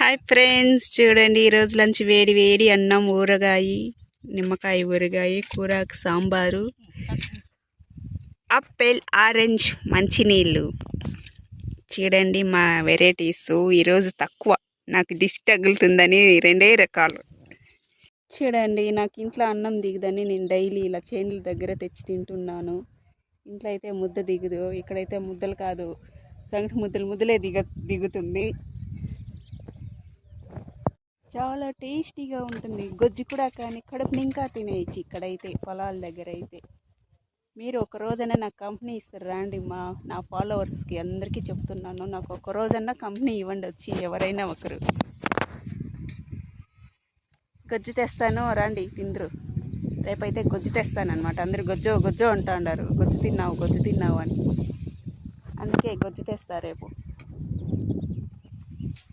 Hi friends, చూడండి ఈరోజు lunch వేడి వేడి అన్నం, ఊరగాయ, నిమ్మకాయ ఊరగాయ, కూరకు సాంబారు, ఆపిల్, ఆరెంజ్, మంచినీళ్ళు. చూడండి మా వెరైటీస్. ఈరోజు తక్కువ, నాకు దిష్టి తగులుతుందని 2 రకాలు. చూడండి, నాకు ఇంట్లో అన్నం దిగదని నేను డైలీ ఇలా చేనుల దగ్గర తెచ్చి తింటున్నాను. ఇంట్లో అయితే ముద్ద దిగదు, ఇక్కడైతే ముద్దలు కాదు, సంగటి ముద్దలే దిగుతుంది. చాలా టేస్టీగా ఉంటుంది. గొజ్జు కూడా కానీ కడుపుని ఇంకా తినేయచ్చు. ఇక్కడైతే పొలాల దగ్గర అయితే మీరు ఒక రోజైనా నాకు కంపెనీ ఇస్తారు రండి. నా ఫాలోవర్స్కి అందరికీ చెప్తున్నాను, నాకు ఒక రోజన్నా కంపెనీ ఇవ్వండి వచ్చి, ఎవరైనా ఒకరు. గొజ్జు తెస్తాను రండి తిందరు. రేపైతే గొజ్జు తెస్తానమాట. అందరు గొజ్జో అంటా ఉన్నారు, గొజ్జు తిన్నావు అని. అందుకే గొజ్జు తెస్తా రేపు.